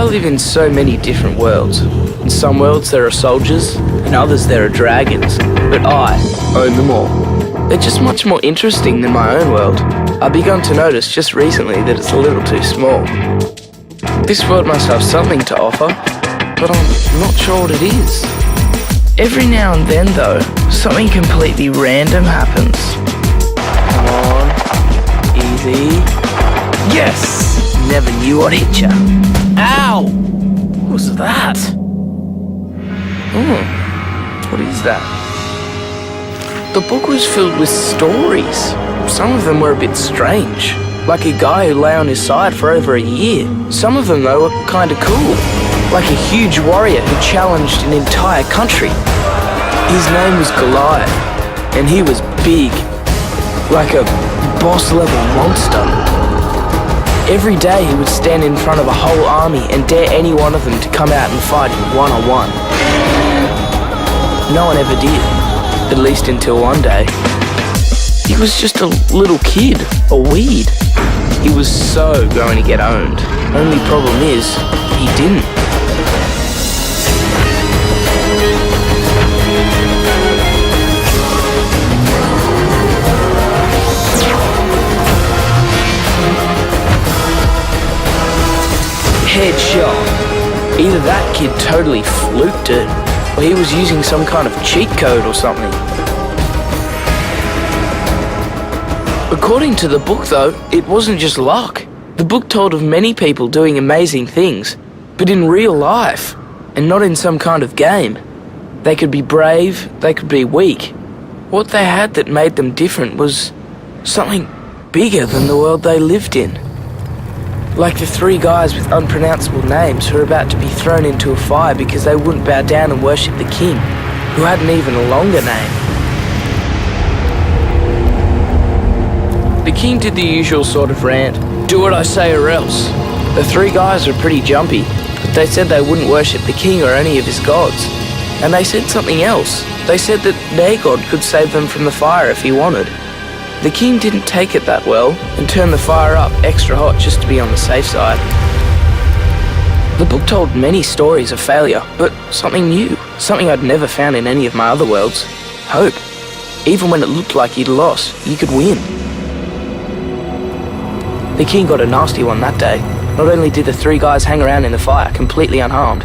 live in so many different worlds. In some worlds there are soldiers, in others there are dragons, but I own them all. They're just much more interesting than my own world. I've begun to notice just recently that it's a little too small. This world must have something to offer, but I'm not sure what it is. Every now and then though, something completely random happens. Come on, easy. Yes! Never knew I'd hit ya. Ow! What was that? What is that? The book was filled with stories. Some of them were a bit strange, like a guy who lay on his side for over a year. Some of them, though, were kinda cool, like a huge warrior who challenged an entire country. His name was Goliath, and he was big, like a boss-level monster. Every day he would stand in front of a whole army and dare any one of them to come out and fight him one-on-one. No one ever did, at least until one day. He was just a little kid, a weed. He was so going to get owned. Only problem is, he didn't. Headshot. Either that kid totally fluked it, or he was using some kind of cheat code or something. According to the book though, it wasn't just luck. The book told of many people doing amazing things, but in real life, and not in some kind of game. They could be brave, they could be weak. What they had that made them different was something bigger than the world they lived in. Like the three guys with unpronounceable names who were about to be thrown into a fire because they wouldn't bow down and worship the king, who hadn't even a longer name. The king did the usual sort of rant, do what I say or else. The three guys were pretty jumpy, but they said they wouldn't worship the king or any of his gods. And they said something else. They said that their god could save them from the fire if he wanted. The king didn't take it that well and turned the fire up extra hot just to be on the safe side. The book told many stories of failure, but something new, something I'd never found in any of my other worlds. Hope. Even when it looked like you'd lost, you could win. The king got a nasty one that day. Not only did the three guys hang around in the fire completely unharmed,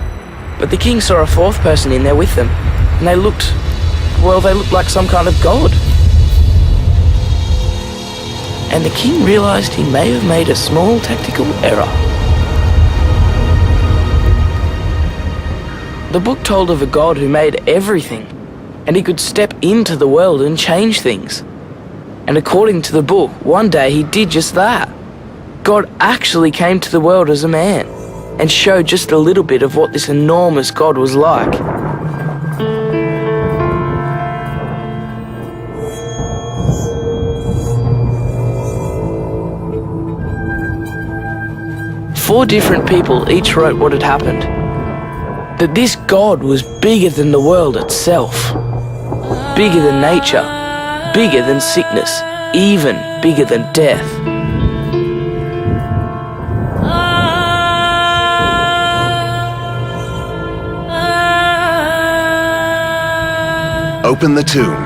but the king saw a fourth person in there with them, and they looked like some kind of god. And the king realized he may have made a small tactical error. The book told of a god who made everything, and he could step into the world and change things. And according to the book, one day he did just that. God actually came to the world as a man, and showed just a little bit of what this enormous god was like. Four different people each wrote what had happened. That this God was bigger than the world itself. Bigger than nature. Bigger than sickness. Even bigger than death. Open the tomb.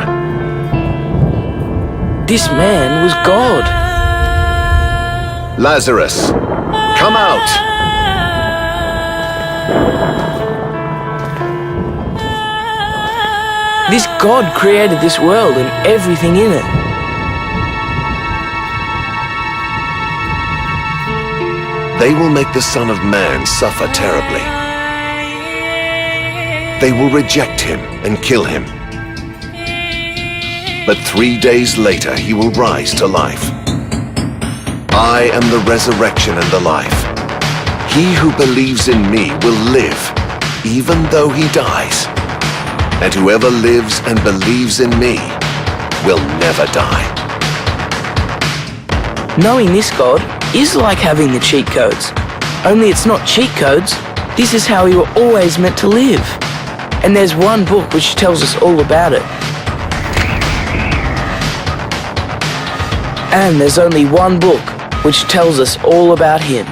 This man was God. Lazarus, come out! This God created this world and everything in it. They will make the Son of Man suffer terribly. They will reject him and kill him. But 3 days later he will rise to life. I am the resurrection and the life. He who believes in me will live, even though he dies. And whoever lives and believes in me will never die. Knowing this God is like having the cheat codes. Only it's not cheat codes. This is how we were always meant to live. And there's one book which tells us all about it. And there's only one book which tells us all about him.